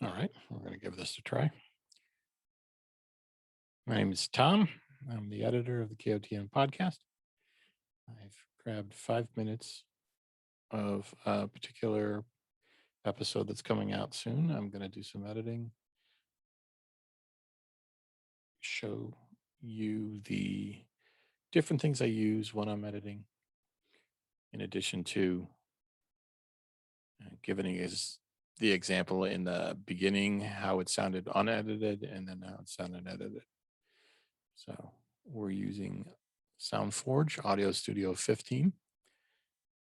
All right, we're going to give this a try. My name is Tom. I'm the editor of the KOTM podcast. I've grabbed 5 minutes of a particular episode that's coming out soon. I'm going to do some editing, show you the different things I use when I'm editing, in addition to giving is the example in the beginning, how it sounded unedited, and then how it sounded edited. So we're using SoundForge Audio Studio 15,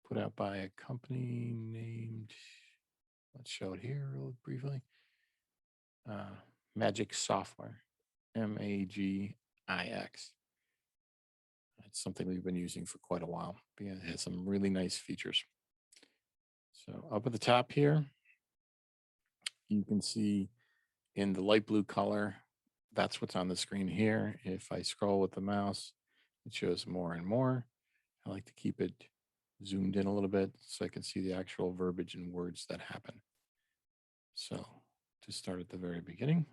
put out by a company named, let's show it here real briefly, Magic Software, Magix. It's something we've been using for quite a while. It has some really nice features. So up at the top here, you can see in the light blue color, that's what's on the screen here. If I scroll with the mouse, it shows more and more. I like to keep it zoomed in a little bit so I can see the actual verbiage and words that happen. So to start at the very beginning,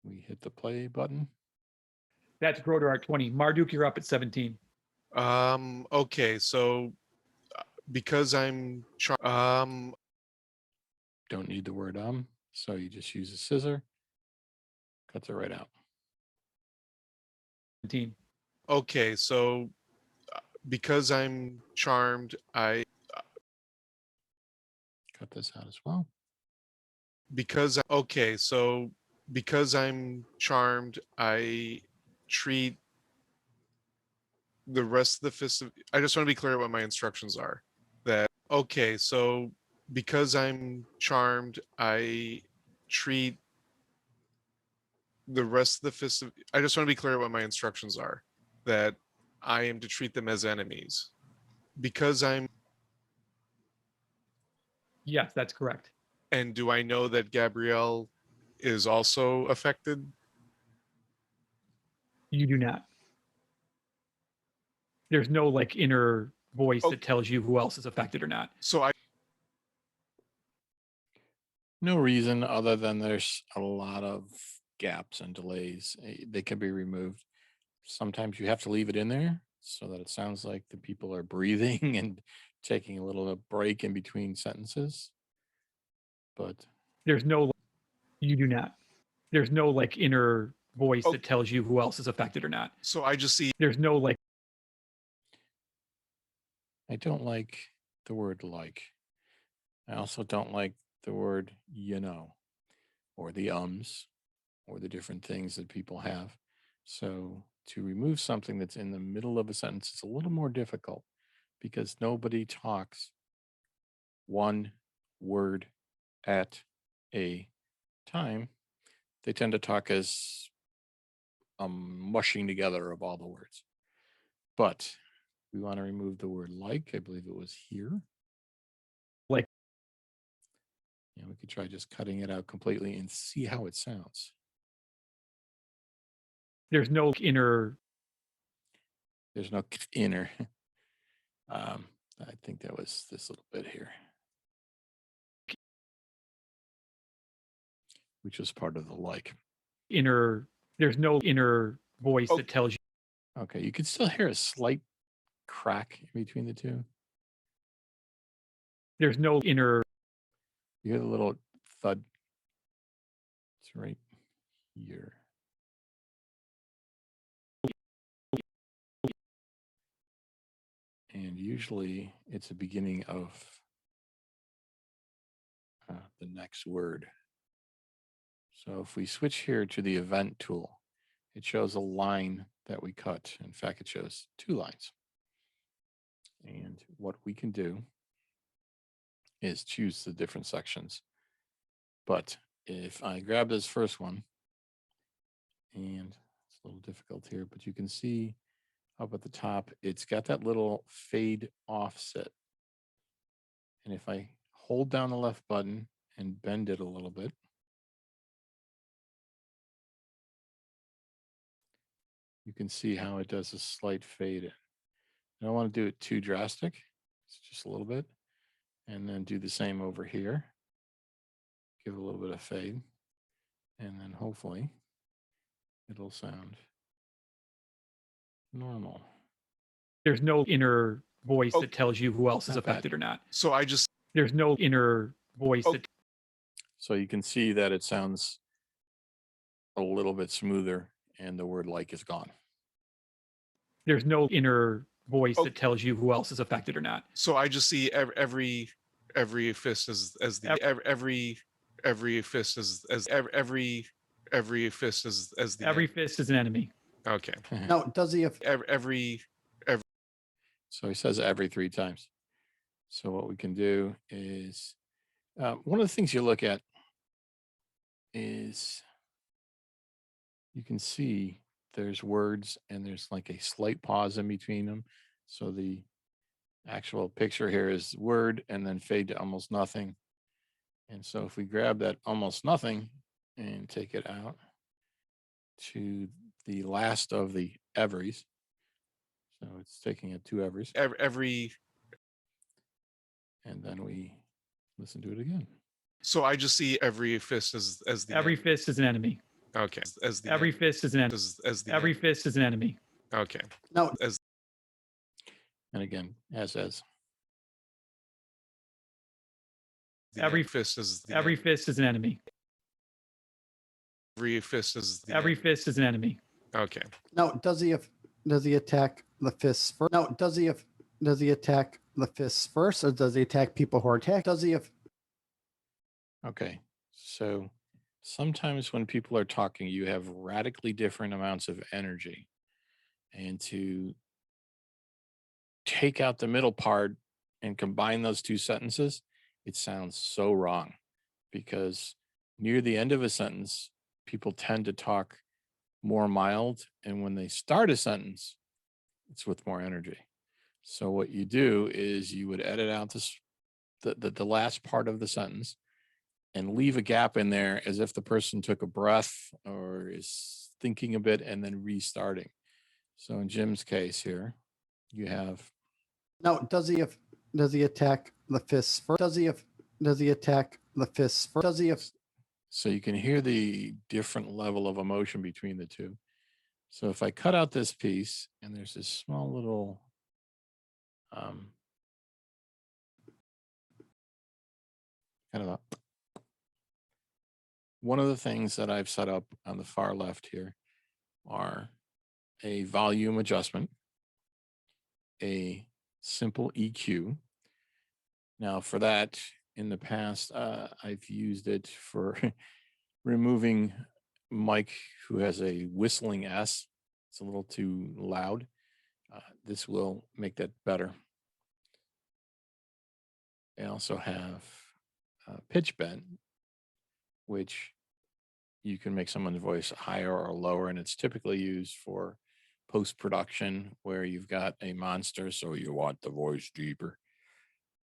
we hit the play button. That's Groder at 20. Marduk, you're up at 17. Okay, so because I'm Don't need the word so you just use a scissor, cuts it right out. 17. okay, so because I'm charmed, I Cut this out as well. okay, so because I'm charmed, I treat the rest of the fist. I just want to be clear what my instructions are. That okay, so because I'm charmed, I treat the rest of the fist. I just want to be clear what my instructions are. That I am to treat them as enemies. Because I'm. Yes, that's correct. And do I know that Gabrielle is also affected? You do not. There's no like inner voice that tells you who else is affected or not. So no reason other than there's a lot of gaps and delays. They can be removed. Sometimes you have to leave it in there so that it sounds like the people are breathing and taking a little break in between sentences. But there's no, you do not. There's no like inner voice that tells you who else is affected or not. So I just see. There's no like. I don't like the word like. I also don't like the word or the or the different things that people have. So to remove something that's in the middle of a sentence is a little more difficult because nobody talks one word at a time. They tend to talk as a mushing together of all the words. But we want to remove the word like. I believe it was here. Like. Yeah, we could try just cutting it out completely and see how it sounds. There's no inner. There's no inner. I think that was this little bit here, which was part of the like. Inner. There's no inner voice that tells you. Okay, you can still hear a slight crack in between the two. There's no inner. You hear the little thud. It's right here. And usually it's the beginning of the next word. So if we switch here to the event tool, it shows a line that we cut. In fact, it shows 2 lines. And what we can do is choose the different sections. But if I grab this first one, and it's a little difficult here, but you can see up at the top, it's got that little fade offset. And if I hold down the left button and bend it a little bit, you can see how it does a slight fade in. I don't want to do it too drastic. It's just a little bit. And then do the same over here. give a little bit of fade, and then hopefully it'll sound normal. There's no inner voice Oh. that tells you who else is Not bad. affected or not. So I just There's no inner voice Oh. that So you can see that it sounds a little bit smoother, and the word like is gone. there's no inner voice Oh. that tells you who else is affected or not. so I just see every fist as the every fist as every fist as the Every fist is an enemy. okay. Now, does he have Every So he says every 3 times. So what we can do is, one of the things you look at is you can see there's words and there's like a slight pause in between them. So the actual picture here is word and then fade to almost nothing. And so if we grab that almost nothing and take it out to the last of the everys, so it's taking it 2 everys, every and then we listen to it again. so I just see every fist as the Every fist is an enemy. okay as the Every fist is an enemy. as the Every fist is an enemy. okay now? as And again, as the Every fist is the Every fist is an enemy. every fist is the Every fist is an enemy. okay. Now, does he attack the fists first? Now, does he attack the fists first, or does he attack people who are attacked? Does he have Okay. So sometimes when people are talking, you have radically different amounts of energy. And to take out the middle part and combine those 2 sentences, it sounds so wrong, because near the end of a sentence, people tend to talk more mild. And when they start a sentence, it's with more energy. So what you do is you would edit out this, the last part of the sentence, and leave a gap in there as if the person took a breath or is thinking a bit and then restarting. So in Jim's case here, you have, now? Does he attack the fists first? Does he attack the fists first? Does he have so you can hear the different level of emotion between the 2. So if I cut out this piece and there's this small little kind of a, one of the things that I've set up on the far left here are a volume adjustment, a simple EQ. Now for that, in the past, I've used it for removing Mike, who has a whistling S. It's a little too loud. This will make that better. I also have pitch bend, which you can make someone's voice higher or lower, and it's typically used for post-production where you've got a monster, so you want the voice deeper.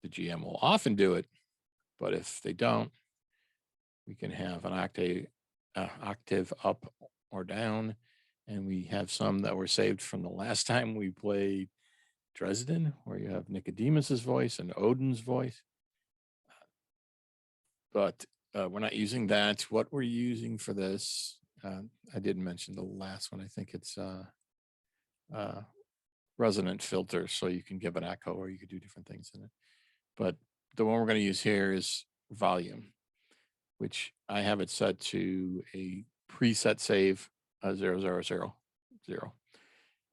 The GM will often do it, but if they don't, we can have an octave up or down, and we have some that were saved from the last time we played Dresden, where you have Nicodemus's voice and Odin's voice. But we're not using that. What we're using for this, I did mention the last one. I think it's resonant filter, so you can give an echo or you could do different things in it. But the one we're going to use here is volume, which I have it set to a preset save 0000,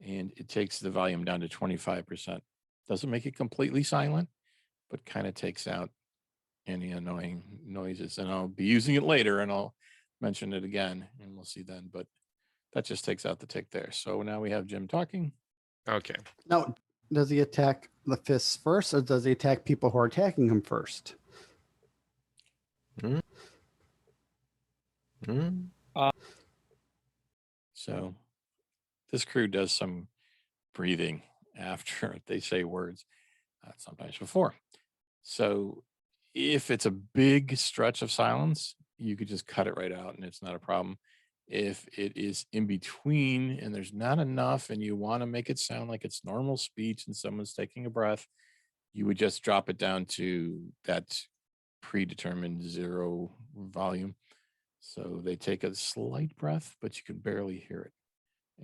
and it takes the volume down to 25%. Doesn't make it completely silent, but kind of takes out any annoying noises. And I'll be using it later, and I'll mention it again, and we'll see then. But that just takes out the tick there. So now we have Jim talking. Okay. now? Does he attack the fists first, or does he attack people who are attacking him first? So this crew does some breathing after they say words, sometimes before. So if it's a big stretch of silence, you could just cut it right out and it's not a problem. If it is in between and there's not enough and you want to make it sound like it's normal speech and someone's taking a breath, you would just drop it down to that predetermined 0 volume. So they take a slight breath, but you can barely hear it.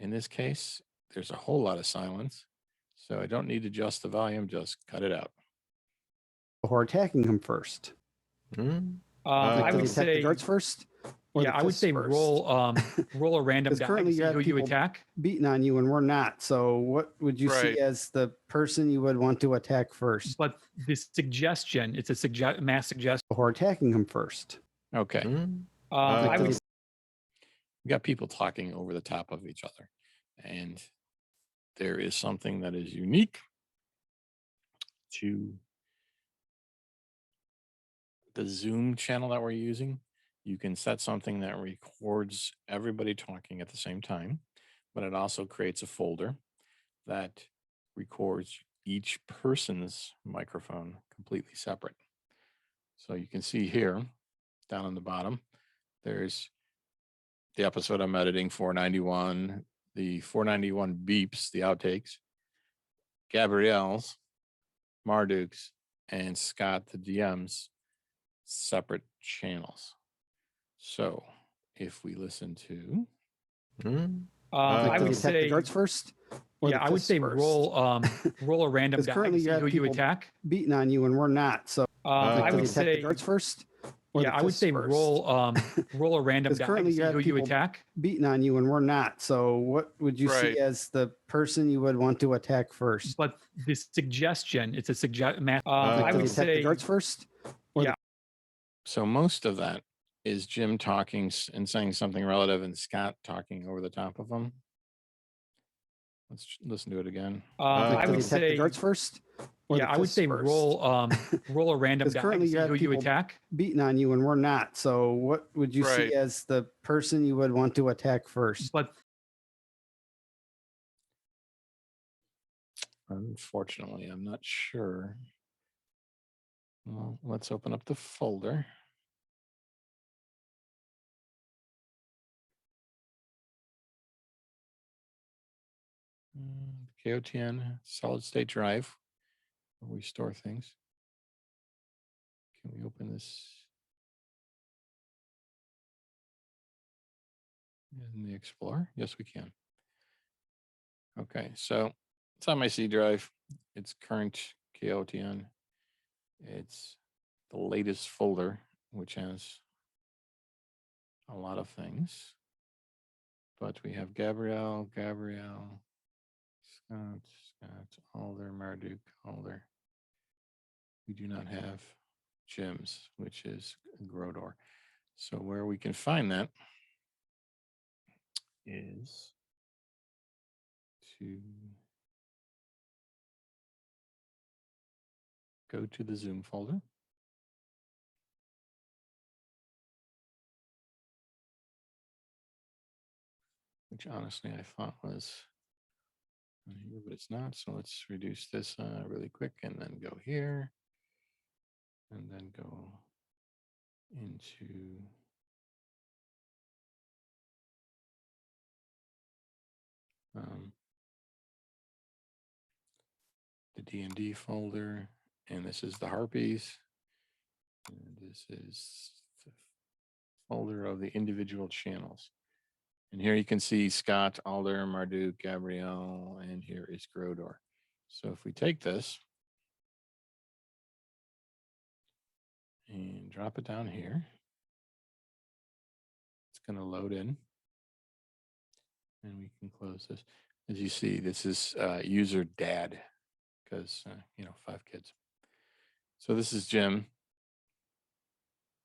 In this case, there's a whole lot of silence. So I don't need to adjust the volume, just cut it out. Who are attacking him first? I Does would he attack the say, guards first? Or yeah, the I would fists say first? roll a random 'Cause die currently to see you have who you people attack. beating on you and we're not. So what would you Right. see as the person you would want to attack first? But the suggestion, it's a mass suggestion. Who are attacking him first? Okay. I does would he- We got people talking over the top of each other. And there is something that is unique to the Zoom channel that we're using. You can set something that records everybody talking at the same time, but it also creates a folder that records each person's microphone completely separate. So you can see here down on the bottom, there's the episode I'm editing, 491, the 491 beeps, the outtakes, Gabrielle's, Marduk's, and Scott, the DM's separate channels. So if we listen to, I Does would he attack the say, guards first? Or yeah, the I would fists say first? roll a random 'Cause die to currently you see have who you people attack. beating on you and we're not. So I does would he attack the say, guards first? Or yeah, the I would fists say first? roll a random 'Cause die to currently see you have who you people attack. beating on you and we're not. So what would you Right. see as the person you would want to attack first? But the suggestion, it's a mass. Does I he would attack the say, guards first? Or yeah. so most of that is Jim talking and saying something relative and Scott talking over the top of them. Let's listen to it again. I does would he attack the say, guards first? Or yeah, the I would fists say first? roll a random 'Cause die to currently see you have who you people attack. beating on you and we're not. So what would you Right. see as the person you would want to attack first? But Unfortunately, I'm not sure. Well, let's open up the folder. KOTN solid state drive where we store things. Can we open this in the Explorer? Yes, we can. Okay, so it's on my C drive. It's current KOTN. It's the latest folder, which has a lot of things. But we have Gabrielle, Scott, Alder, Marduk, Alder. We do not have Jim's, which is Grodor. So where we can find that is to go to the Zoom folder. Which honestly I thought was here, but it's not. So let's reduce this really quick and then go here and then go into the D&D folder, and this is the Harpies, and this is the folder of the individual channels. And here you can see Scott, Alder, Marduk, Gabrielle, and here is Grodor. So if we take this and drop it down here, it's going to load in. And we can close this. As you see, this is user dad, because, 5 kids. So this is Jim.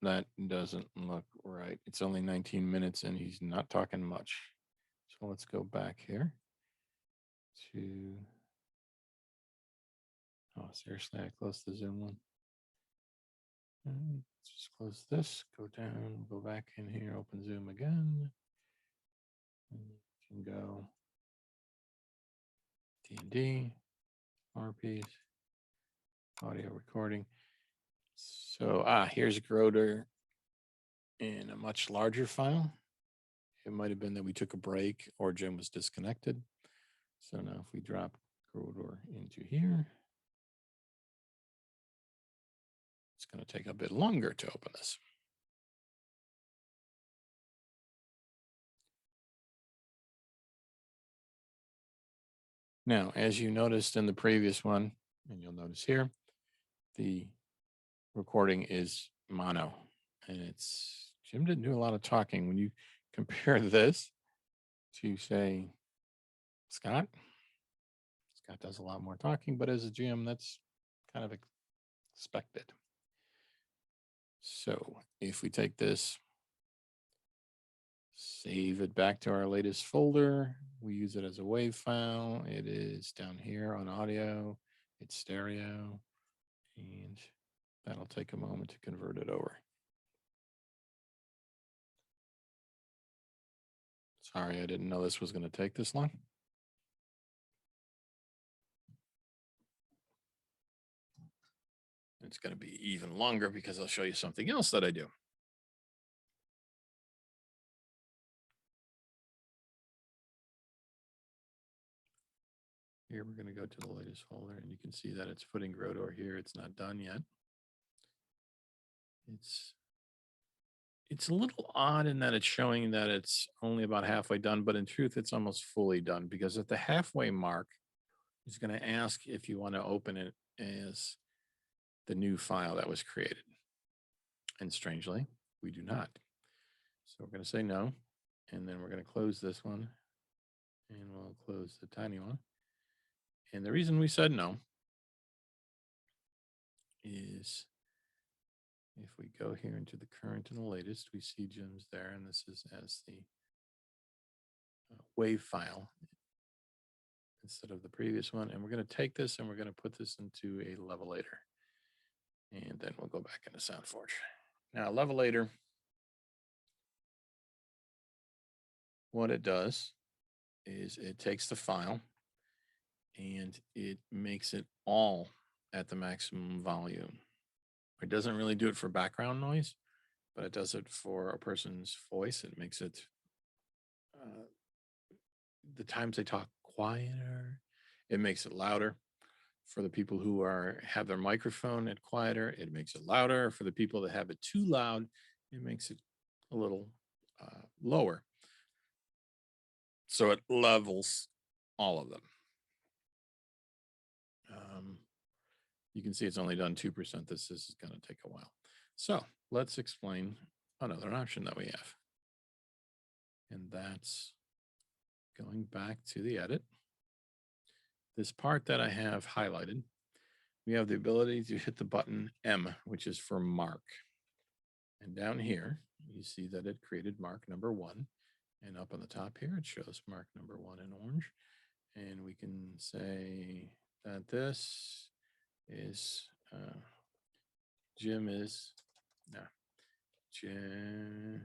That doesn't look right. It's only 19 minutes and he's not talking much. So let's go back here to, oh, seriously, I closed the Zoom one. Let's just close this, go down, go back in here, open Zoom again. And you can go D&D, RPs, audio recording. So, here's Grodor in a much larger file. It might have been that we took a break or Jim was disconnected. So now if we drop Grodor into here, It's going to take a bit longer to open this. Now, as you noticed in the previous one, and you'll notice here, the recording is mono, and it's Jim didn't do a lot of talking. When you compare this to, say, Scott does a lot more talking, but as a GM, that's kind of expected. So if we take this, save it back to our latest folder, we use it as a WAV file. It is down here on audio, it's stereo, and that'll take a moment to convert it over. Sorry, I didn't know this was going to take this long. It's going to be even longer because I'll show you something else that I do. Here we're going to go to the latest folder, and you can see that it's putting Grodor here. It's not done yet. It's a little odd in that it's showing that it's only about halfway done, but in truth, it's almost fully done, because at the halfway mark, it's going to ask if you want to open it as the new file that was created. And strangely, we do not. So we're going to say no, and then we're going to close this one, and we'll close the tiny one. And the reason we said no is if we go here into the current and the latest, we see Jim's there, and this is as the WAV file instead of the previous one. And we're going to take this and we're going to put this into a Levelator. And then we'll go back into SoundForge. Now, Levelator, what it does is it takes the file and it makes it all at the maximum volume. It doesn't really do it for background noise, but it does it for a person's voice. It makes it, the times they talk quieter, it makes it louder. For the people who have their microphone at quieter, it makes it louder. For the people that have it too loud, it makes it a little lower. So it levels all of them. You can see it's only done 2%. This is going to take a while. So let's explain another option that we have. And that's going back to the edit. This part that I have highlighted, we have the ability to hit the button M, which is for mark. And down here, you see that it created mark number 1. And up on the top here, it shows mark number 1 in orange. And we can say that this is Jim is, Jim.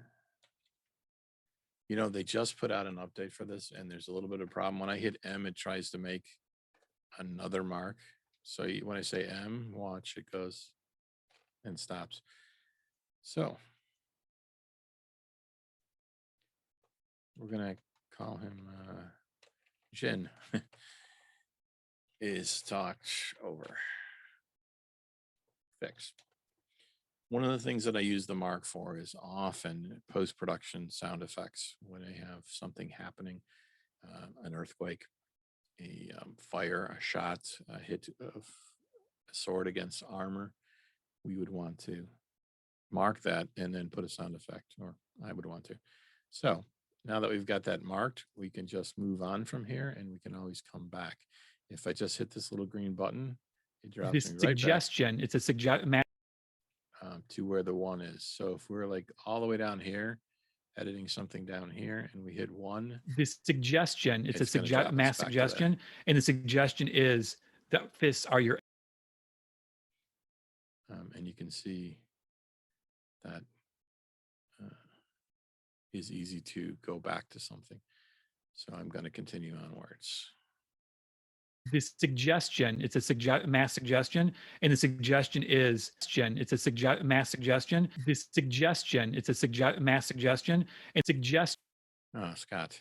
You know, they just put out an update for this, and there's a little bit of a problem. When I hit M, it tries to make another mark. So when I say M, watch, it goes and stops. So we're going to call him Jin is talked over. Fix. One of the things that I use the mark for is often post-production sound effects when I have something happening, an earthquake, a fire, a shot, a hit of a sword against armor. We would want to mark that and then put a sound effect, or I would want to. So now that we've got that marked, we can just move on from here, and we can always come back. If I just hit this little green button, it drops This me right suggestion, back. it's a suggestion. To where the 1 is. So if we're like all the way down here, editing something down here, and we hit 1. This suggestion, it's a back mass to suggestion, and the suggestion is that fists are your. And you can see that is easy to go back to something. So I'm going to continue onwards. This suggestion, it's a mass suggestion, and the suggestion is, it's a mass suggestion. This suggestion, it's a mass suggestion, and suggest. Oh, Scott.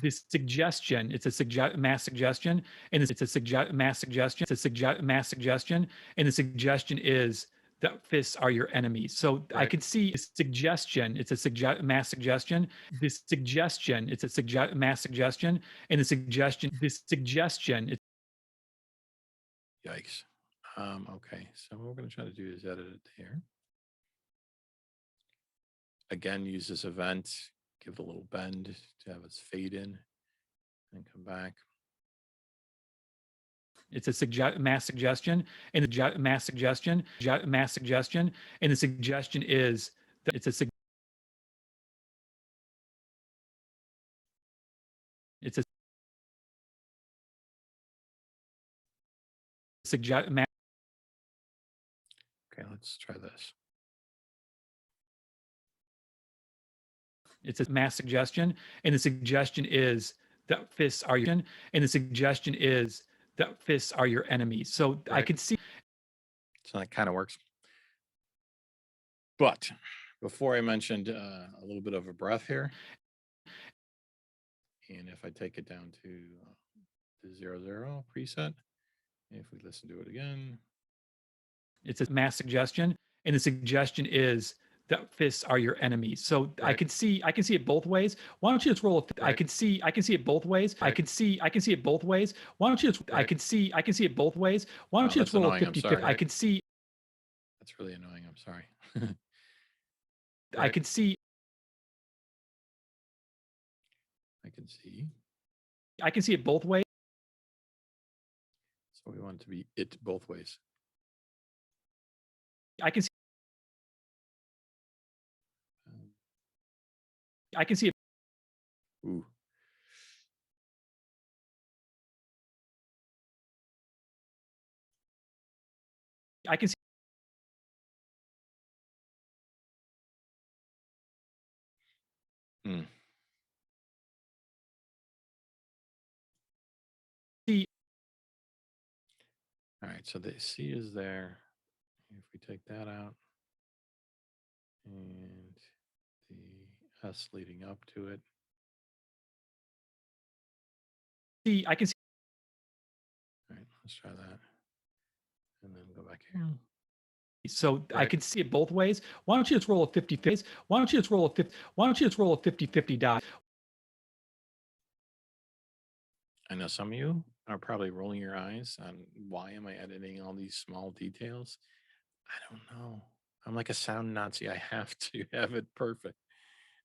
this suggestion, it's a mass suggestion, and it's a mass suggestion, it's a mass suggestion, and the suggestion is that fists are your enemies. So I Right. could see a suggestion, it's a mass suggestion, this suggestion, it's a mass suggestion, and the suggestion, this suggestion, it's Yikes. Okay, so what we're going to try to do is edit it here. Again, use this event, give it a little bend to have its fade in, and come back. it's a mass suggestion, and the mass suggestion, and the suggestion is that it's a suggest mass. Okay, let's try this. It's a mass suggestion, and the suggestion is that fists are your, and the suggestion is that fists are your enemies. So I Right. could see So that kind of works. But before I mentioned a little bit of a breath here, and if I take it down to the 00 preset, if we listen to it again, it's a mass suggestion, and the suggestion is that fists are your enemies. So I Right. can see it both ways. Why don't you just roll a I Right. can see it both ways. I Right. can see it both ways. Why don't you just I Right. can see it both ways. Why don't Oh, you just that's roll a annoying. I'm 50 sorry. I can see that's really annoying. I'm sorry. I Right. can see I can see. it both ways. So we want it to be it both ways. I can see Um, it Ooh. I can see Hmm. All right, so the C is there. If we take that out and the S leading up to it, I can see all right, let's try that. And then go back here. so I Right. can see it both ways. Why don't you just roll a 50-50? Why don't you just roll a 50-50 die? I know some of you are probably rolling your eyes on why am I editing all these small details? I don't know. I'm like a sound Nazi. I have to have it perfect.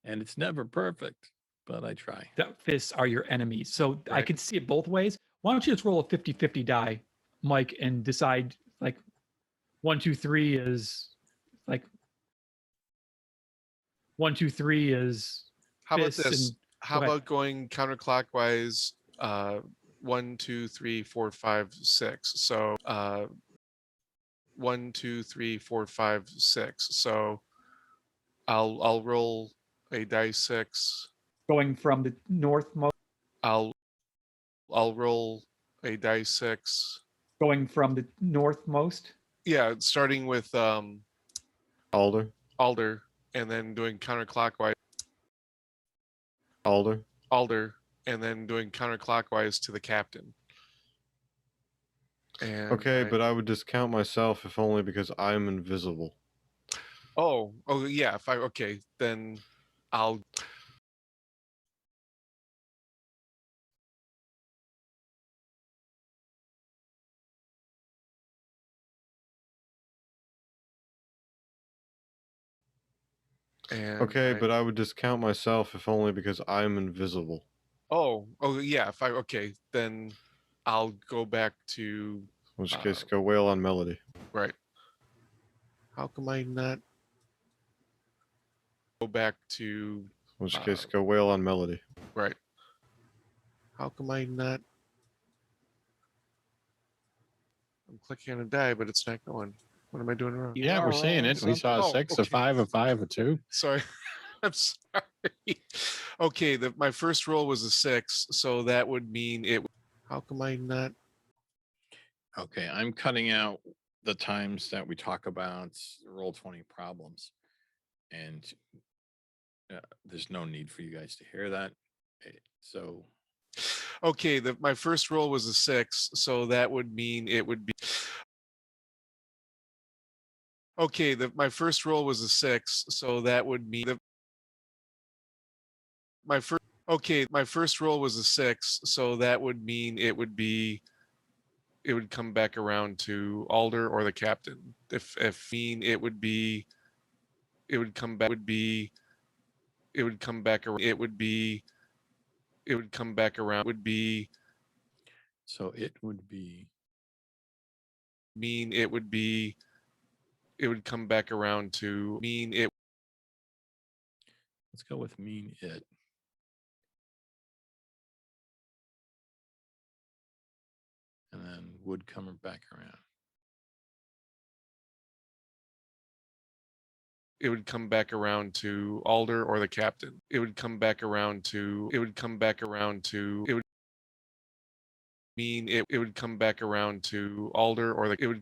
And it's never perfect, but I try. That fists are your enemies. So I Right. can see it both ways. Why don't you just roll a 50-50 die, Mike, and decide like 1, 2, 3 is like 1, 2, 3 is How about fists this? and How go ahead. about going counterclockwise? 1, 2, 3, 4, 5, 6. So 1, 2, 3, 4, 5, 6. So I'll roll a dice 6. going from the northmost I'll roll a dice 6. going from the northmost. Yeah, starting with Alder, Alder and then doing counterclockwise. Alder, Alder and then doing counterclockwise to the captain. And okay, but I would discount myself if only because I'm invisible. oh yeah, if I okay, then I'll and Okay, but I would discount myself if only because I'm invisible. oh yeah, if I okay, then I'll go back to In which case, go wail on Melody. right. How come I not go back to In which case, go wail on Melody. right? How come I not? I'm clicking on a die, but it's not going. What am I doing wrong? Yeah, we're seeing it. We saw a Oh, 6, a okay. 5, a 5, a 2. Sorry. I'm sorry. Okay, my first roll was a 6, so that would mean it. How come I not? Okay, I'm cutting out the times that we talk about Roll20 problems. And there's no need for you guys to hear that. So Okay, my first roll was a 6, so that would mean it would be. Okay, my first roll was a 6, so that would mean my first roll was a 6, so that would mean it would be. It would come back around to Alder or the captain. If mean it would be. It would come back. It would come back around. It would be. It would come back around. Would be. so it would be. Mean it would be. It would come back around to mean it. Let's go with mean it. And then would come back around. It would come back around to Alder or the captain. It would come back around to. It would come back around to. It would mean it. It would come back around to Alder or the. It would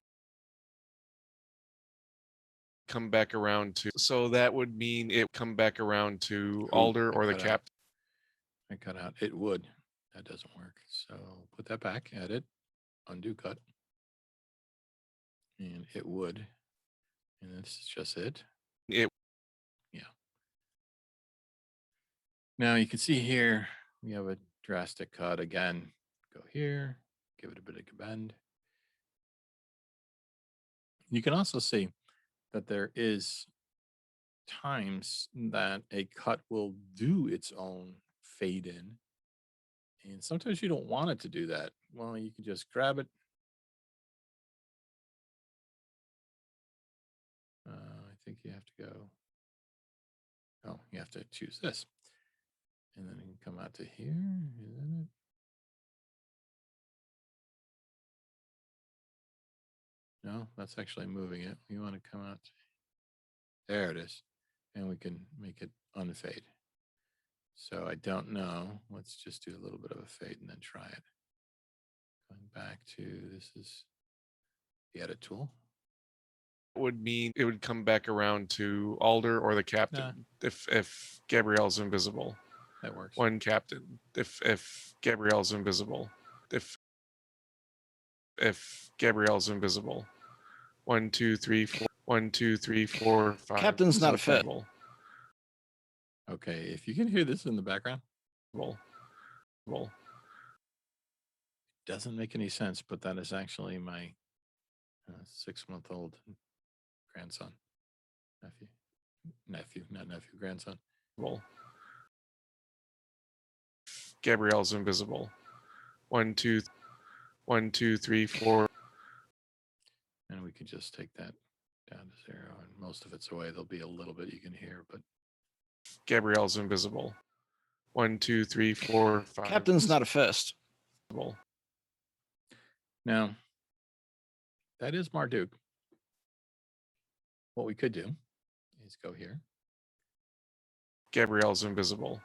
come back around to. So that would mean it come back around to Alder or the captain. I cut out it would. That doesn't work. So put that back, edit, undo cut. And it would. And this is just it. It. Yeah. Now you can see here we have a drastic cut again. Go here, give it a bit of a bend. You can also see that there is times that a cut will do its own fade in. And sometimes you don't want it to do that. Well, you can just grab it. I think you have to go. Oh, you have to choose this. And then you can come out to here. Is that it? No, that's actually moving it. We want to come out. There it is. And we can make it unfade. So I don't know. Let's just do a little bit of a fade and then try it. Going back to this is the edit tool. Would mean it would come back around to Alder or the captain if Gabrielle's invisible. That works. One captain. If Gabrielle's invisible. If Gabrielle's invisible. 1, 2, 3, 4. 1, 2, 3, 4, 5. Captain's not a fit. Invisible. Okay, if you can hear this in the background, doesn't make any sense, but that is actually my 6-month-old grandson, grandson. Gabrielle's invisible. 1, 2, 3, 4. And we can just take that down to 0, and most of it's away. There'll be a little bit you can hear, but Gabrielle's invisible. 1, 2, 3, 4, 5. Captain's not a fist. now that is Marduk. What we could do is go here. Gabrielle's invisible.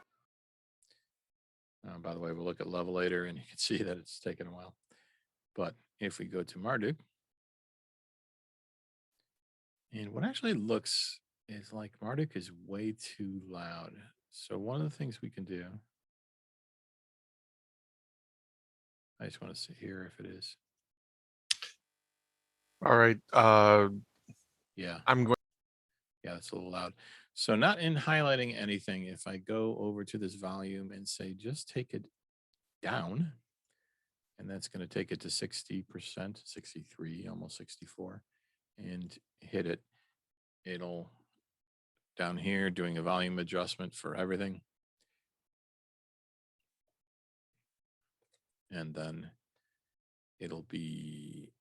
By the way, we'll look at Levelator, and you can see that it's taken a while. But if we go to Marduk, and what actually looks is like Marduk is way too loud. So one of the things we can do, I just want to see here if it is. All right. Yeah. I'm going. Yeah, that's a little loud. So not in highlighting anything, if I go over to this volume and say, just take it down, and that's going to take it to 60%, 63, almost 64, and hit it, it'll down here doing a volume adjustment for everything. And then it'll be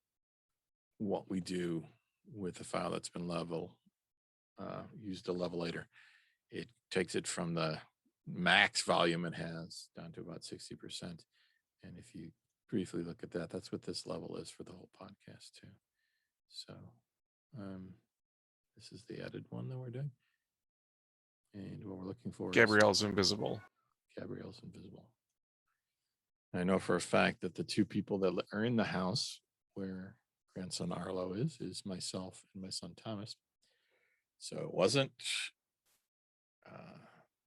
what we do with the file that's been used a levelator. It takes it from the max volume it has down to about 60%. And if you briefly look at that, that's what this level is for the whole podcast too. So this is the added one that we're doing. And what we're looking for Gabrielle's invisible. Gabrielle's invisible. I know for a fact that the two people that are in the house where grandson Arlo is myself and my son Thomas. So it wasn't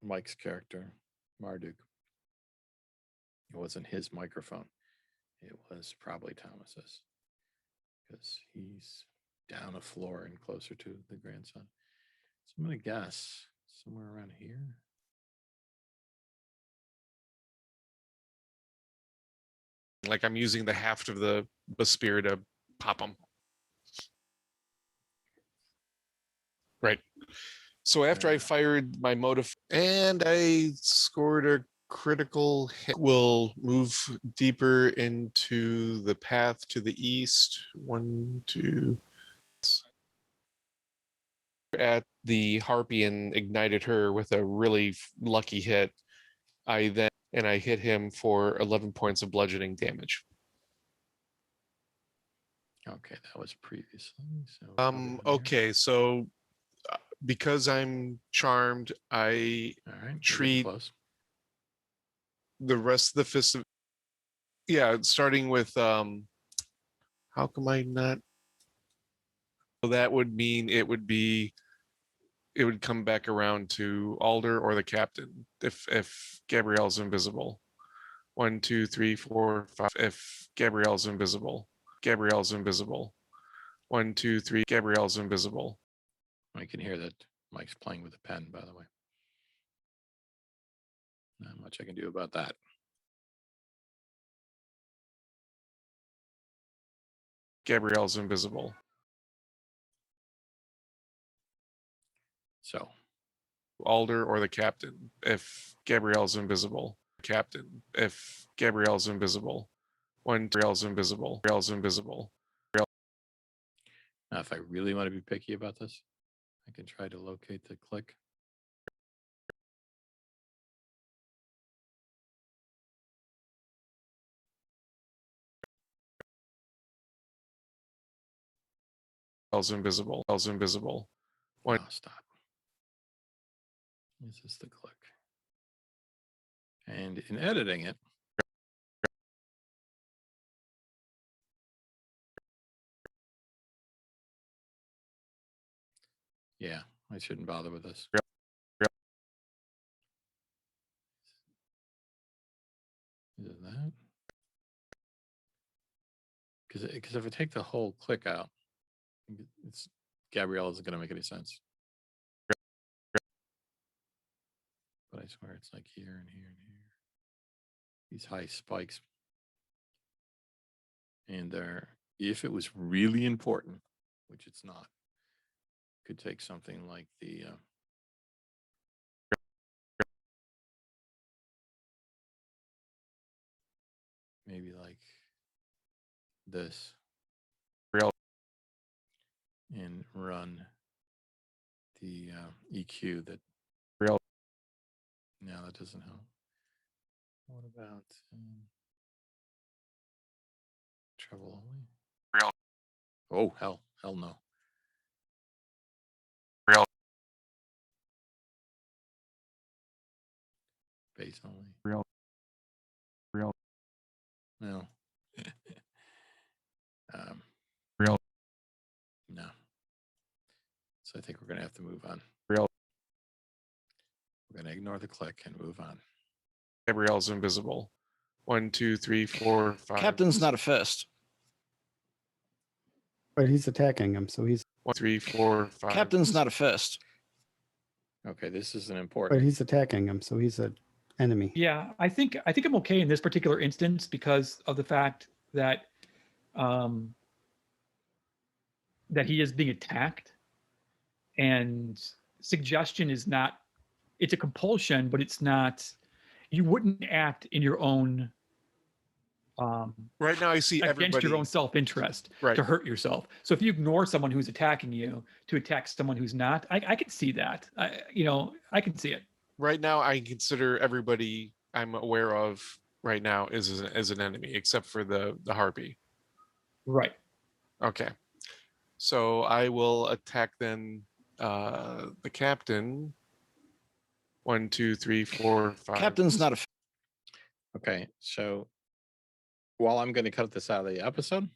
Mike's character, Marduk. It wasn't his microphone. It was probably Thomas's, because he's down a floor and closer to the grandson. So I'm going to guess somewhere around here. Like I'm using the haft of the spear to pop him. Right. So after I fired my motive and I scored a critical hit, will move deeper into the path to the east. 1, 2. At the harpy and ignited her with a really lucky hit. I hit him for 11 points of bludgeoning damage. Okay, that was previously. So probably around here. Okay, so because I'm charmed, I All right, we're getting treat close. the rest of the fist of, yeah, starting with how come I not? So that would mean it would come back around to Alder or the captain if Gabrielle's invisible. 1, 2, 3, 4, 5. If Gabrielle's invisible. 1, 2, 3. Gabrielle's invisible. I can hear that Mike's playing with a pen, by the way. Not much I can do about that. Gabrielle's invisible. So Alder or the captain if Gabrielle's invisible. Captain if Gabrielle's invisible. 1, Gabrielle's invisible. Gabrielle's invisible. now, if I really want to be picky about this, I can try to locate the click. Gabrielle's invisible. Gabrielle's invisible. Oh, stop. Is this the click? And in editing it, yeah, I shouldn't bother with this. Is it that? Because if I take the whole click out, it's Gabrielle isn't going to make any sense. But I swear it's like here and here and here. These high spikes. And if it was really important, which it's not, could take something like the maybe like this and run the EQ that no, that doesn't help. What about treble only? Oh, hell no. Bass only. No. No. So I think we're going to have to move on. We're going to ignore the click and move on. Gabrielle's invisible. 1, 2, 3, 4, 5. Captain's not a fist. But he's attacking him, so he's. 1, 3, 4, 5. Captain's not a fist. Okay, this is an But important. he's attacking him, so he's an enemy. Yeah, I think I'm okay in this particular instance because of the fact that that he is being attacked, and suggestion is not. It's a compulsion, but it's not. You wouldn't act in your own. Right now, I see Against everybody. your own self-interest Right. to hurt yourself. So if you ignore someone who's attacking you to attack someone who's not, I can see that. I can see it. Right now, I consider everybody I'm aware of right now as an enemy, except for the harpy. Right. Okay. So I will attack then the captain. 1, 2, 3, 4, 5. Captain's not a fist. Okay, so while I'm going to cut this out of the episode,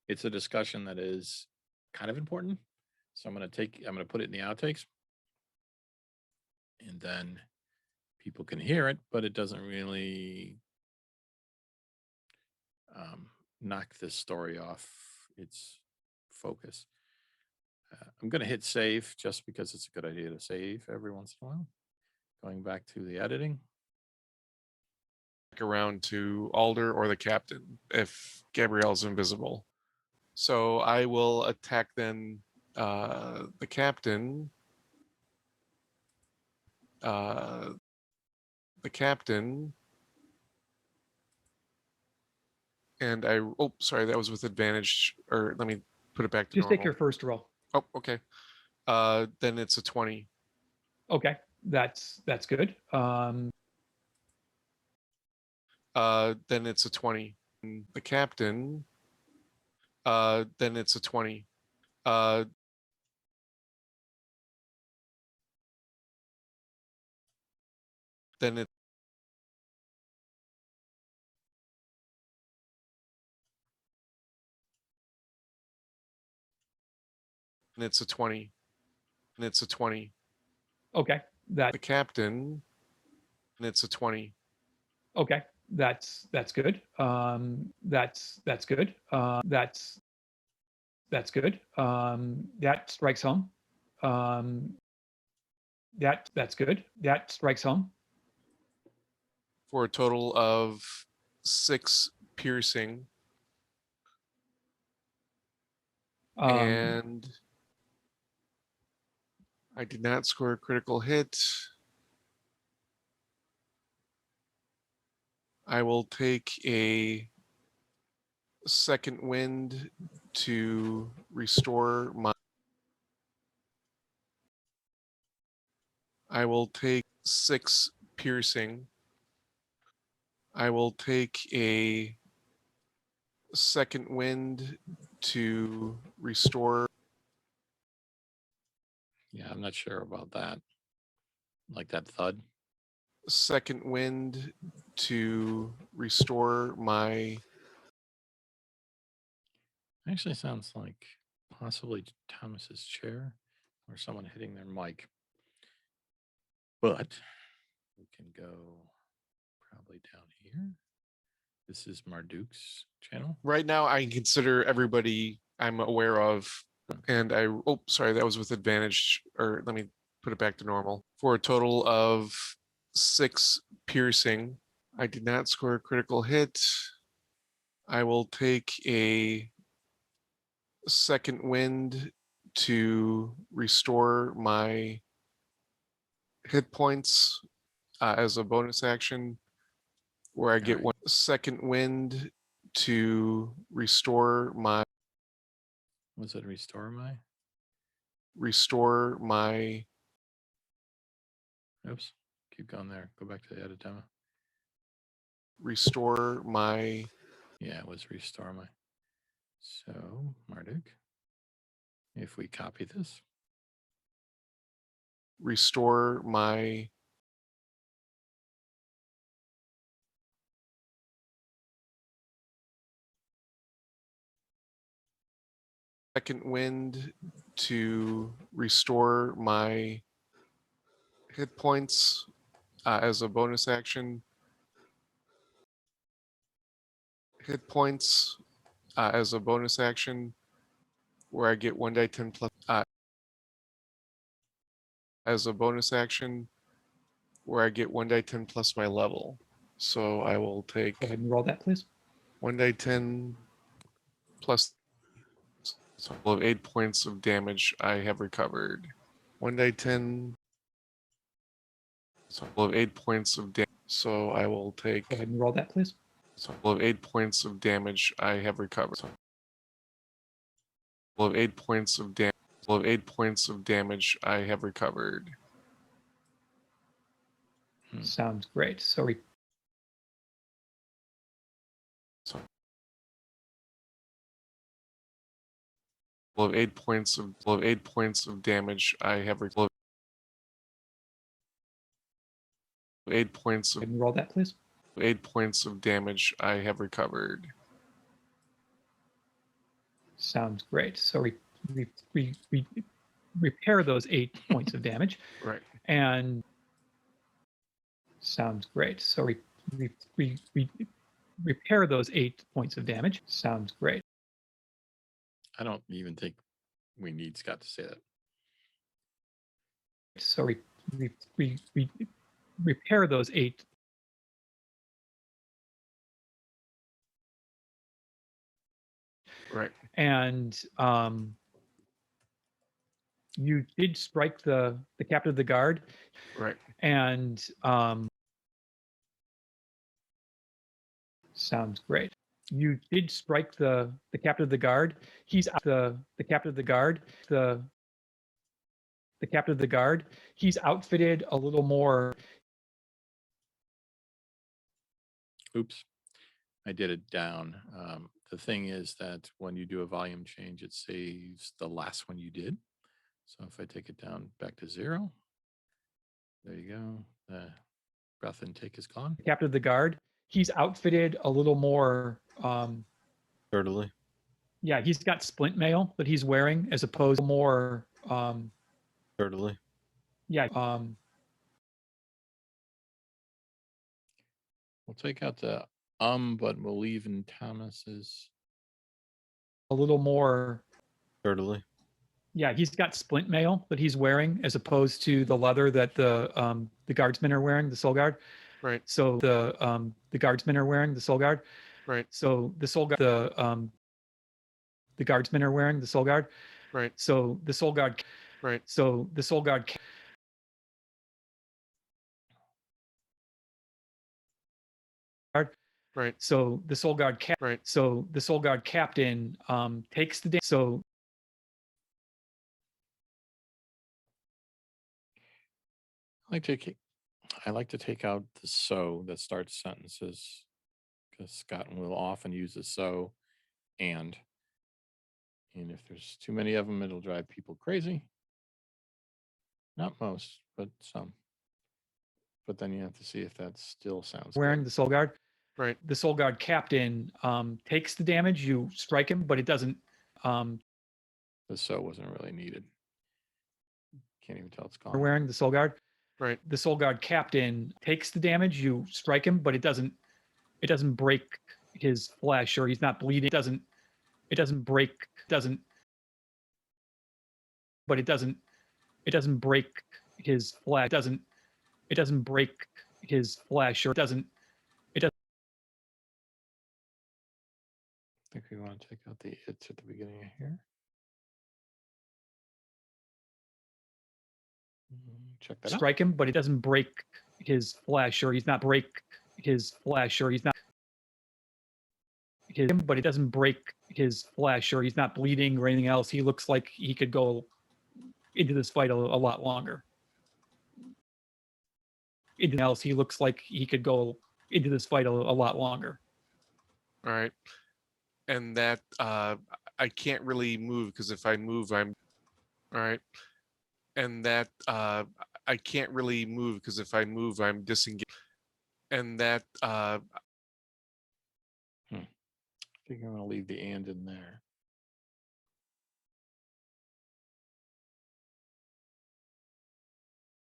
it's a discussion that is kind of important. So I'm going to put it in the outtakes. And then people can hear it, but it doesn't really knock this story off its focus. I'm going to hit save just because it's a good idea to save every once in a while. Going back to the editing. Around to Alder or the captain if Gabrielle's invisible. So I will attack then the captain. The captain. And sorry, that was with advantage. Or let me put it back to Just normal. take your first roll. Oh, okay. Then it's a 20. Okay, that's good. Then it's a 20. The captain. Then it's a 20. Then it's a 20. And it's a 20. Okay, The captain. And it's a 20. okay, that's good. That's good. That's good. That strikes home. That's good. That strikes home. For a total of 6 piercing. And I did not score a critical hit. I will take a second wind to restore my. I will take 6 piercing. I will take a second wind to restore. Yeah, I'm not sure about that. Like that thud. Second wind to restore my. Actually sounds like possibly Thomas's chair or someone hitting their mic. But we can go probably down here. This is Marduk's channel. Right now, I consider everybody I'm aware of. And sorry, that was with advantage. Or let me put it back to normal. For a total of 6 piercing. I did not score a critical hit. I will take a second wind to restore my hit points as a bonus action, where I get right. 1 second wind to restore my. Was it restore my? Restore my. Oops. Keep going there. Go back to the edit demo. Restore my. Yeah, it was restore my. So, Marduk, if we copy this. Restore my. Second wind to restore my hit points as a bonus action. Hit points as a bonus action, where I get 1d10 plus. As a bonus action, where I get 1d10 plus my level. So I will take Go ahead and roll that, please. 1d10 plus so of 8 points of damage I have recovered. 1d10 so of 8 points of damage. So I will take Go ahead and roll that, please. so of 8 points of damage I have recovered. So of 8 points of damage. Of 8 points of damage I have recovered. Sounds great. So So of 8 points of damage I have recovered. 8 points go of ahead and roll that, please. 8 points of damage I have recovered. Sounds great. So we repair those 8 points of damage, Right. and sounds great. So we repair those 8 points of damage. Sounds great. I don't even think we need Scott to say that. So repair those 8. Right. And you did strike the captain of the guard. Right. And sounds great. You did strike the captain of the guard. He's the captain of the guard. The captain of the guard. He's outfitted a little more. Oops, I did it down. The thing is that when you do a volume change, it saves the last one you did. So if I take it down back to 0, there you go. The breath intake is gone. The captain of the guard. He's outfitted a little more. Certainly. Yeah, he's got splint mail that he's wearing as opposed to more. Certainly. Yeah. We'll take out the but we'll leave in Thomas's. A little more. Certainly. Yeah, he's got splint mail that he's wearing as opposed to the leather that the guardsmen are wearing, the soul guard. Right. So the guardsmen are wearing the soul guard. Right. So the soul guard the guardsmen are wearing the soul guard. Right. So the soul guard. Right. So the soul guard. Right. So the soul guard. Right. So the soul guard captain takes the. So I like to take out the so that starts sentences because Scott will often use the so and if there's too many of them, it'll drive people crazy. Not most, but some. But then you have to see if that still sounds wearing good. the soul guard. Right. The soul guard captain takes the damage. You strike him, but it doesn't. The so wasn't really needed. Can't even tell it's gone. Wearing the soul guard. Right. The soul guard captain takes the damage. You strike him, but it doesn't break his flesh, or he's not bleeding. It doesn't break. But it doesn't break his flesh. It doesn't break his flesh, or it doesn't. I think we want to take out the it's at the beginning of here. Check that out. Strike him, but it doesn't break his flesh, or he's not break his flesh, or he's not. But it doesn't break his flesh, or he's not bleeding or anything else. He looks like he could go into this fight a lot longer. Anything else, he looks like he could go into this fight a lot longer. All right. And that I can't really move because if I move, I'm all right. And that I can't really move because if I move, I'm disengaged. And that I think I'm going to leave the and in there.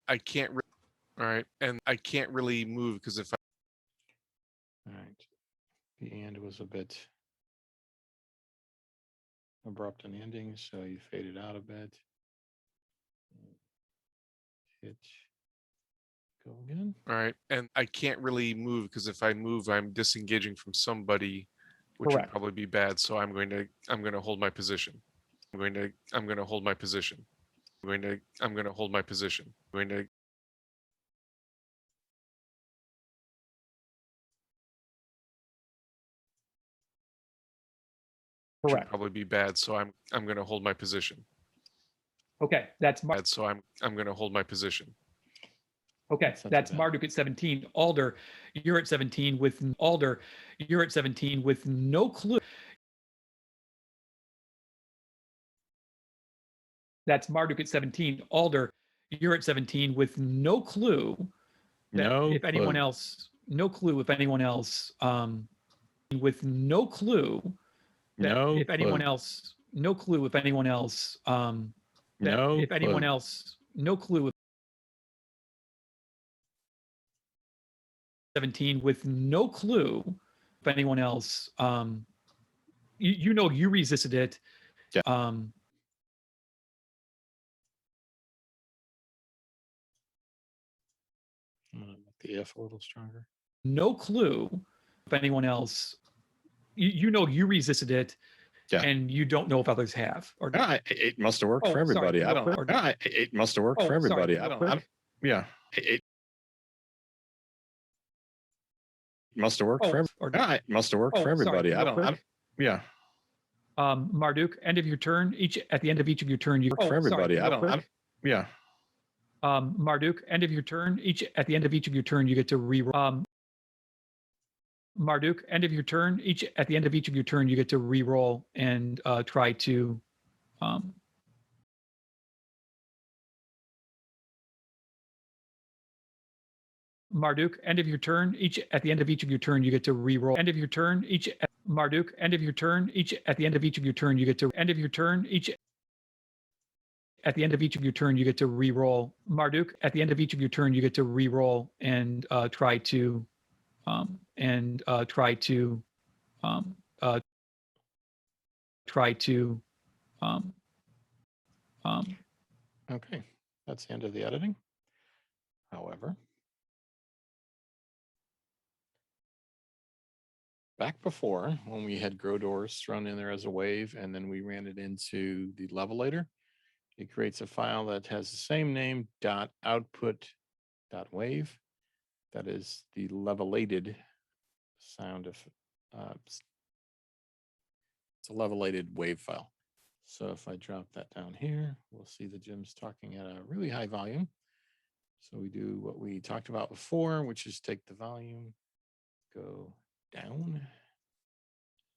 I can't. All right. And I can't really move because if I. All right. The and was a bit abrupt in ending, so you fade it out a bit. Hit. Go again. All right. And I can't really move because if I move, I'm disengaging from somebody, which Correct. would probably be bad. So I'm going to hold my position. I'm going to hold my position. I'm going to hold my position. I'm going to. Which would Correct. probably be bad. So I'm going to hold my position. Okay, that's Bad. So I'm going to hold my position. okay. That's not too That's bad. Marduk at 17. Alder, you're at 17 with Alder. You're at 17 with no clue. That's Marduk at 17. Alder, you're at 17 with no clue. That No if anyone clue. else, no clue if anyone else, with no clue. That No if anyone clue. else, no clue if anyone else, that No if anyone clue. else, no clue. 17 with no clue. if anyone else, you know, you resisted it. Yeah. I'm gonna make the if a little stronger. No clue if anyone else, you know, you resisted it. Yeah. And you don't know if others have. Or It must have worked for sorry, everybody. I real don't. quick, It must have worked for sorry, everybody. real I don't. quick. Yeah. It must have worked for everybody. It must have worked for everybody. I don't. Yeah. Marduk, end of your turn. At the end of each of your turn, you For everybody. I don't. Yeah. Marduk, end of your turn. At the end of each of your turn, you get to reroll. Marduk, end of your turn. At the end of each of your turn, you get to reroll and try to. Marduk, end of your turn. At the end of each of your turn, you get to reroll. End of your turn. Marduk, end of your turn. At the end of each of your turn, you get to end of your turn. At the end of each of your turn, you get to reroll. Marduk, at the end of each of your turn, you get to reroll and try to Okay. That's the end of the editing. However, back before, when we had grow doors thrown in there as a wave and then we ran it into the levelator, it creates a file that has the same name, .output.wave. That is the levelated sound of, it's a levelated wave file. So if I drop that down here, we'll see the Jim's talking at a really high volume. So we do what we talked about before, which is take the volume, go down,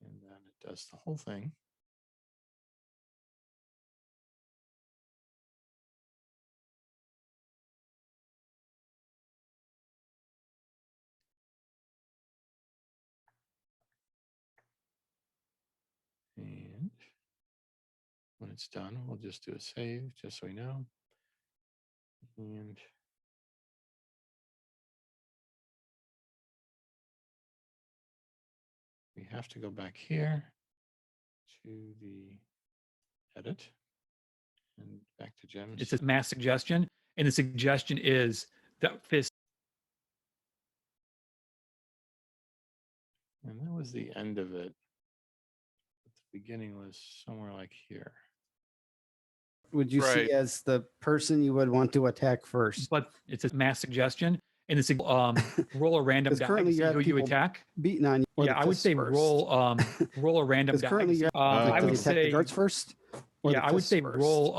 and then it does the whole thing. And when it's done, we'll just do a save just so we know. And we have to go back here to the edit and back to Jim's. It's a mass suggestion, and the suggestion is that fist. And that was the end of it. But the beginning was somewhere like here. Would you Right. see as the person you would want to attack first? But it's a mass suggestion, and it's roll a random 'Cause die currently to you see have who you people attack. Beating on you. Or Yeah, the I would fists say first. roll a random Because die. currently you have, I does would he attack the say guards first. Or yeah, the I would fists say first? roll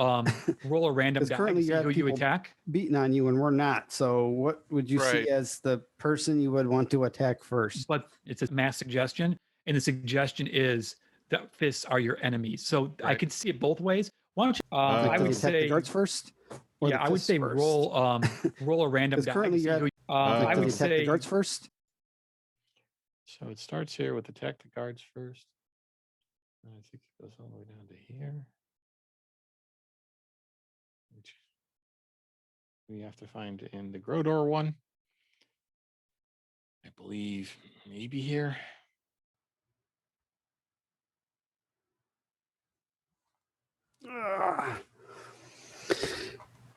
a random 'Cause die currently to you see have who you people attack. beating on you and we're not. So what would you Right. see as the person you would want to attack first? But it's a mass suggestion, and the suggestion is that fists are your enemies. So I Right. could see it both ways. Why don't you? Like, I does would he attack the say guards first. Or yeah, the I would fists say first? roll a random Because die currently to see you have, who. like, I does would he attack the say guards first. So it starts here with attack the guards first. And I think it goes all the way down to here. Which we have to find in the grow door one. I believe maybe here. Ugh.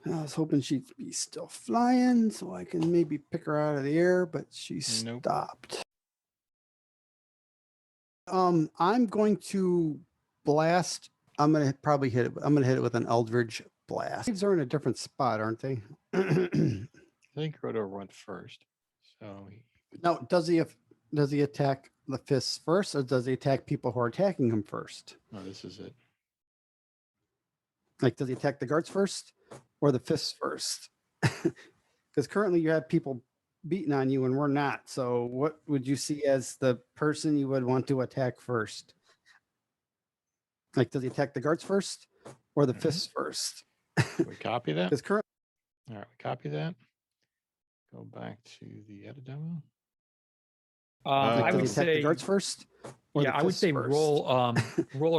I was hoping she'd be still flying so I can maybe pick her out of the air, but she Nope. stopped. I'm going to blast. I'm gonna probably hit it. I'm gonna hit it with an Eldridge blast. Waves are in a different spot, aren't they? I think grow door went first. So Now, does he attack the fists first, or does he attack people who are attacking him first? no, this is it. Like, does he attack the guards first, or the fists first? Because currently you have people beating on you and we're not. So what would you see as the person you would want to attack first? Like, does he attack the guards first, or the Mhm. fists first? We copy that. Because currently. All right, we copy that. Go back to the edit demo. I would does he attack the say guards first. Or yeah, the I would fists say first? roll a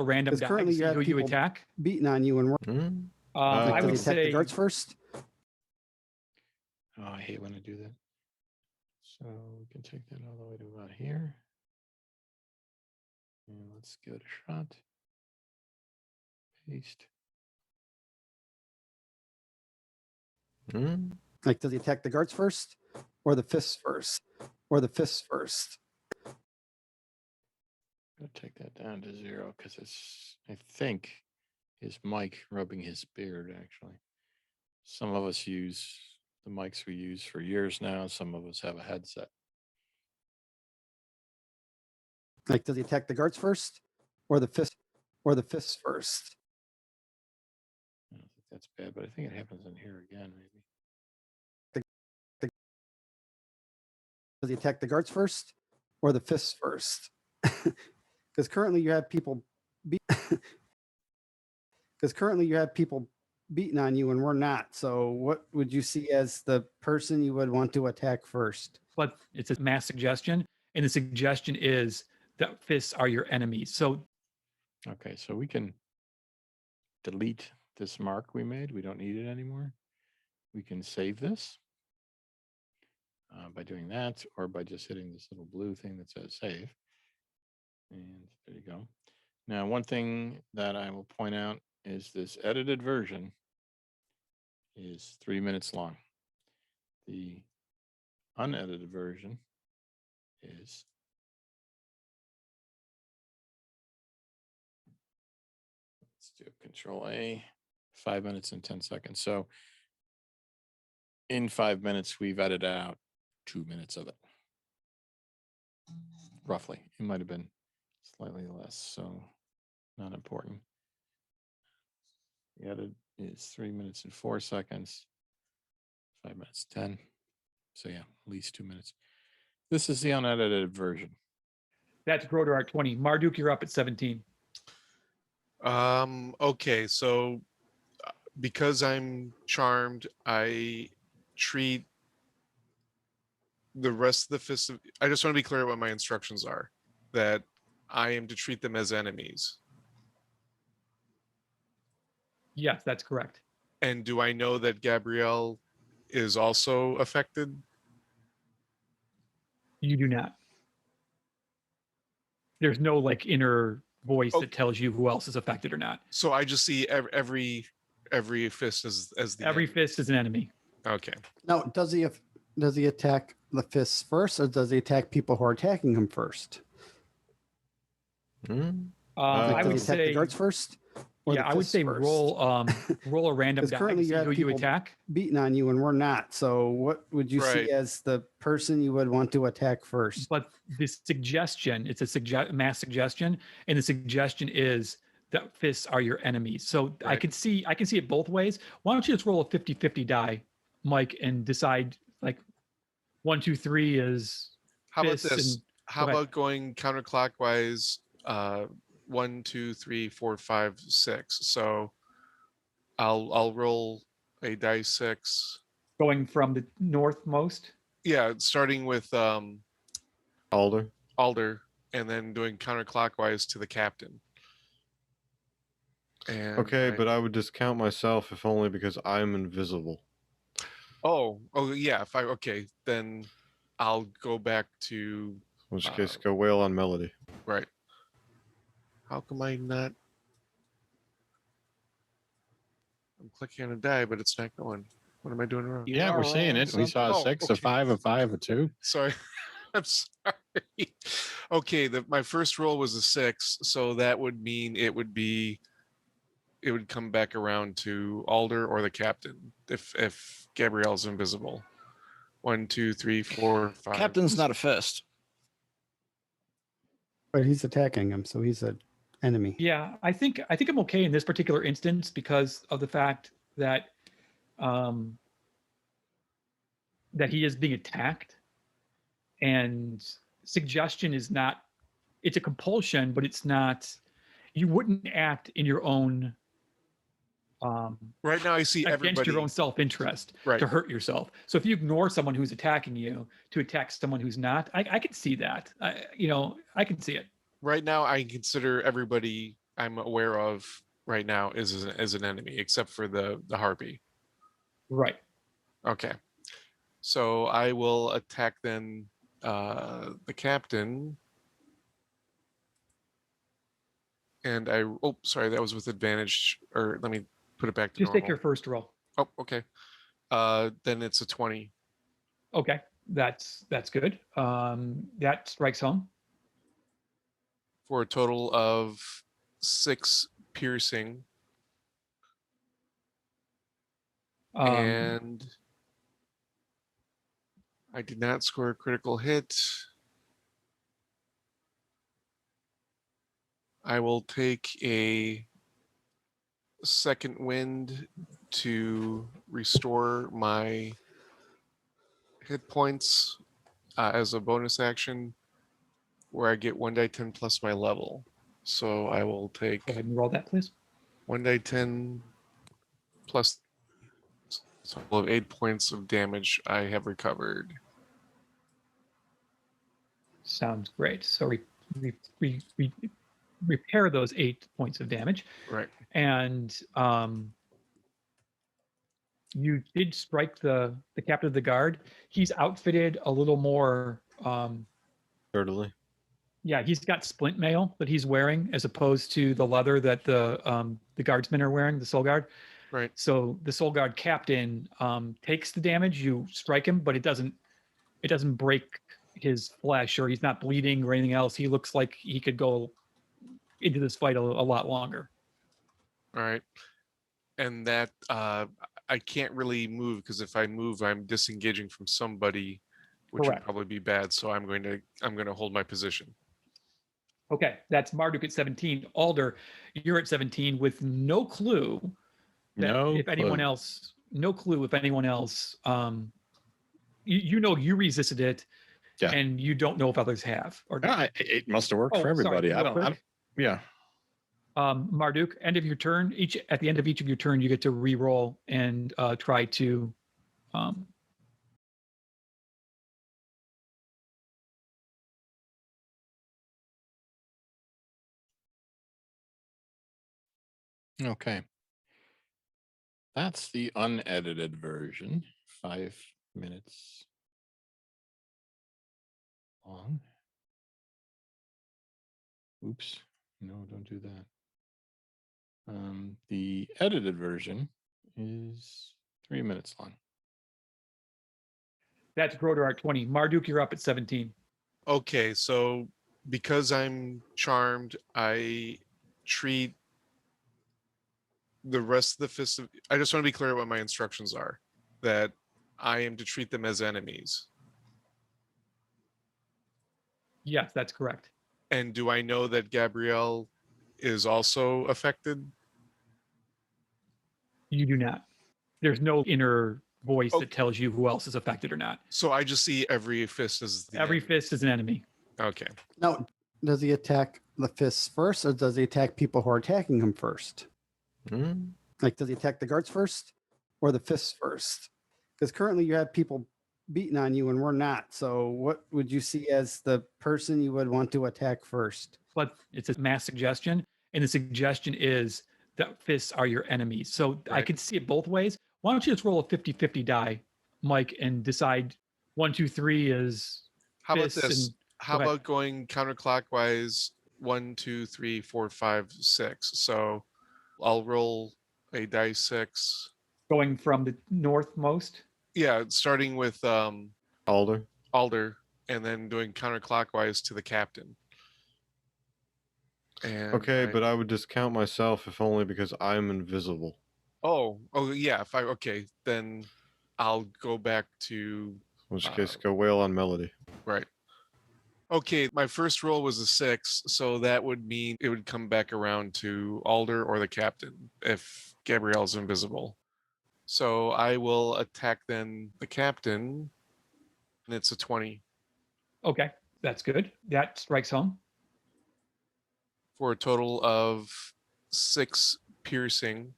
random 'Cause die currently to you see have who you people attack. beating on you and we're. Hmm? I Does would he attack the say guards first. Oh, I hate when I do that. So we can take that all the way to about here. And let's give it a shot. Paste. Hmm? Like, does he attack the guards first or the fists first? Or the fists first? I'll take that down to 0 because it's, I think, his mic rubbing his beard, actually. Some of us use the mics we use for years now. Some of us have a headset. Like, does he attack the guards first or the fists first? I don't think that's bad, but I think it happens in here again, maybe. Does he attack the guards first or the fists first? Because currently you have people beating on you and we're not. So what would you see as the person you would want to attack first? But it's a mass suggestion, and the suggestion is that fists are your enemies. So Okay, so we can delete this mark we made. We don't need it anymore. We can save this by doing that, or by just hitting this little blue thing that says save. And there you go. Now, one thing that I will point out is this edited version is 3 minutes long. The unedited version is let's do Control A, 5 minutes and 10 seconds. So in 5 minutes, we've edited out 2 minutes of it. Roughly. It might have been slightly less, so not important. The edit is 3 minutes and 4 seconds, 5 minutes 10. So yeah, at least 2 minutes. This is the unedited version. that's Groder at 20. Marduk, you're up at 17. Okay, so because I'm charmed, I treat the rest of the fists. I just want to be clear what my instructions are. That I am to treat them as enemies. Yes, that's correct. And do I know that Gabrielle is also affected? You do not. There's no like inner voice Oh. that tells you who else is affected or not. So I just see every fist as the Every enemy. fist is an enemy. Okay. Now, does he attack the fists first or does he attack people who are attacking him first? Hmm? I Like, would does he attack the say, guards first? Or yeah, the I would fists say first? roll a random 'Cause die to currently see you have who you people attack. beating on you and we're not. So what would you Right. see as the person you would want to attack first? But the suggestion, it's a mass suggestion, and the suggestion is that fists are your enemies. So I Right. can see it both ways. Why don't you just roll a 50-50 die, Mike, and decide like 1, 2, 3 is How about fists this? and How go ahead. about going counterclockwise? 1, 2, 3, 4, 5, 6. So I'll roll a dice 6. Going from the northmost. Yeah, starting with Alder? Alder and then doing counterclockwise to the captain. And Okay, but I would discount myself if only because I'm invisible. oh yeah. If I okay, then I'll go back to In which case, go wail on Melody. right. How come I not? I'm clicking on a die, but it's not going. What am I doing wrong? Yeah, we're seeing it. We saw a Oh, 6, okay. a 5, a 5, a 2. Sorry. I'm sorry. Okay, my first roll was a 6, so that would mean it would come back around to Alder or the captain if Gabrielle's invisible. 1, 2, 3, 4, 5. Captain's not a fist. But he's attacking him, so he's an enemy. Yeah, I think I'm okay in this particular instance because of the fact that that he is being attacked, and suggestion is not, it's a compulsion, but it's not, you wouldn't act in your own Right now I see against everybody. your own self-interest Right. to hurt yourself. So if you ignore someone who's attacking you to attack someone who's not, I can see that. I can see it. Right now I consider everybody I'm aware of right now as an enemy, except for the harpy. Right. Okay. So I will attack then the captain. And sorry, that was with advantage. Or let me put it back to Just normal. take your first roll. Oh, okay. Then it's a 20. Okay, that's good. That strikes home. For a total of 6 piercing. And I did not score a critical hit. I will take a second wind to restore my hit points as a bonus action, where I get 1d10 plus my level. So I will take Go ahead and roll that, please. 1d10 plus a total of 8 points of damage I have recovered. Sounds great. So we repair those 8 points of damage, Right. and you did strike the captain of the guard. He's outfitted a little more. Certainly. Yeah, he's got splint mail that he's wearing as opposed to the leather that the guardsmen are wearing, the soul guard. Right. So the soul guard captain takes the damage. You strike him, but it doesn't break his flesh, or he's not bleeding or anything else. He looks like he could go into this fight a lot longer. All right. And that I can't really move, because if I move, I'm disengaging from somebody, which Correct. would probably be bad. So I'm going to hold my position. Okay, that's Marduk at 17. Alder, you're at 17 with no clue that No if anyone clue. else, no clue if anyone else, you know you resisted it, Yeah. and you don't know if others have or not. It must have worked Oh, for sorry, everybody. I real don't. quick. Yeah. Marduk, end of your turn. At the end of each of your turn, you get to re-roll and try to. Okay. That's the unedited version. 5 minutes long. Oops. No, don't do that. The edited version is 3 minutes long. That's Groder at 20. Marduk, you're up at 17. Okay, so because I'm charmed, I treat the rest of the fist. I just want to be clear what my instructions are. That I am to treat them as enemies. Yes, that's correct. And do I know that Gabrielle is also affected? You do not. There's no inner voice Oh. that tells you who else is affected or not. So I just see every fist as the Every enemy. fist is an enemy. Okay. Now, does he attack the fists first, or does he attack people who are attacking him first? Hmm? Like, does he attack the guards first or the fists first? Because currently you have people beating on you and we're not. So what would you see as the person you would want to attack first? But it's a mass suggestion, and the suggestion is that fists are your enemies. So I Right. could see it both ways. Why don't you just roll a 50-50 die, Mike, and decide 1, 2, 3 is How about fists this? and How go ahead. about going counterclockwise? 1, 2, 3, 4, 5, 6. So I'll roll a dice 6. going from the northmost. Yeah, starting with Alder. Alder, and then doing counterclockwise to the captain. And Okay, but I would discount myself if only because I'm invisible. oh yeah. If I okay, then I'll go back to In which case, go wail on Melody. right. Okay, my first roll was a 6, so that would mean it would come back around to Alder or the captain if Gabrielle's invisible. So I will attack then the captain, and it's a 20 Okay, that's good. That strikes home. for a total of 6 piercing.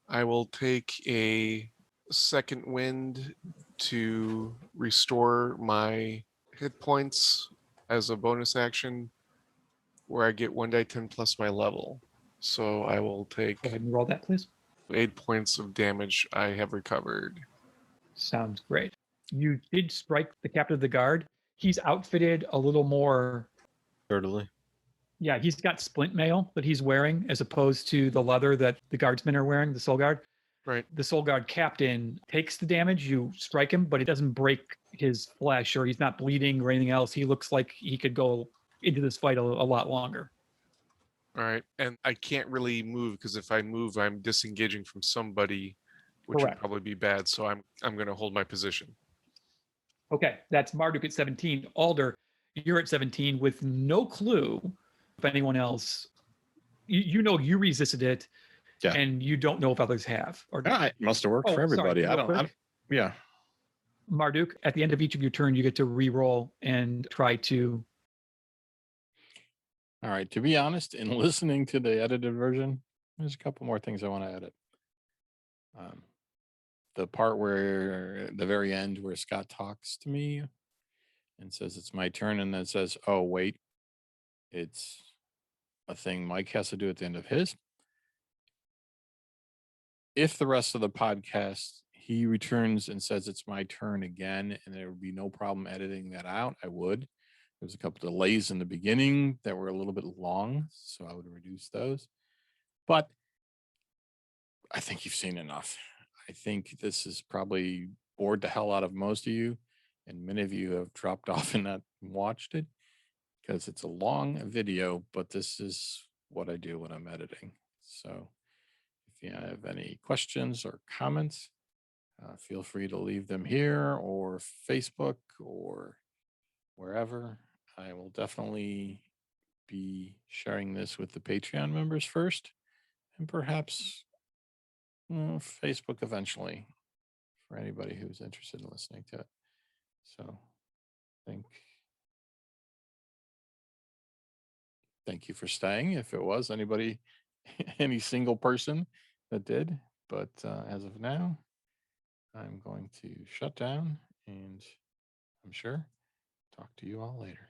I will take a second wind to restore my hit points as a bonus action, where I get 1d10 plus my level. So I will take Go ahead and roll that, please. 8 points of damage I have recovered. Sounds great. You did strike the captain of the guard. He's outfitted a little more. Certainly. Yeah, he's got splint mail that he's wearing as opposed to the leather that the guardsmen are wearing, the soul guard. Right. The soul guard captain takes the damage, you strike him, but it doesn't break his flesh or he's not bleeding or anything else. He looks like he could go into this fight a lot longer. All right. And I can't really move because if I move, I'm disengaging from somebody, which would Correct. probably be bad. So I'm going to hold my position. Okay, that's Marduk at 17. Alder, you're at 17 with no clue if anyone else, you know you resisted it, Yeah. and you don't know if others have. Or It must have worked Oh, for sorry, everybody. real quick. Yeah. Marduk, at the end of each of your turn, you get to re-roll and try to. All right. To be honest, in listening to the edited version, there's a couple more things I want to edit. The part where the very end where Scott talks to me and says it's my turn, and then says, "Oh wait, it's a thing Mike has to do at the end of his." If the rest of the podcast he returns and says it's my turn again, and there would be no problem editing that out, I would. There's a couple delays in the beginning that were a little bit long, so I would reduce those. But I think you've seen enough. I think this is probably bored the hell out of most of you, and many of you have dropped off and not watched it because it's a long video, but this is what I do when I'm editing. So if you have any questions or comments, feel free to leave them here or Facebook or wherever. I will definitely be sharing this with the Patreon members first, and perhaps Facebook eventually for anybody who's interested in listening to it. So thank you for staying. If it was anybody, any single person that did, but as of now, I'm going to shut down, and I'm sure talk to you all later.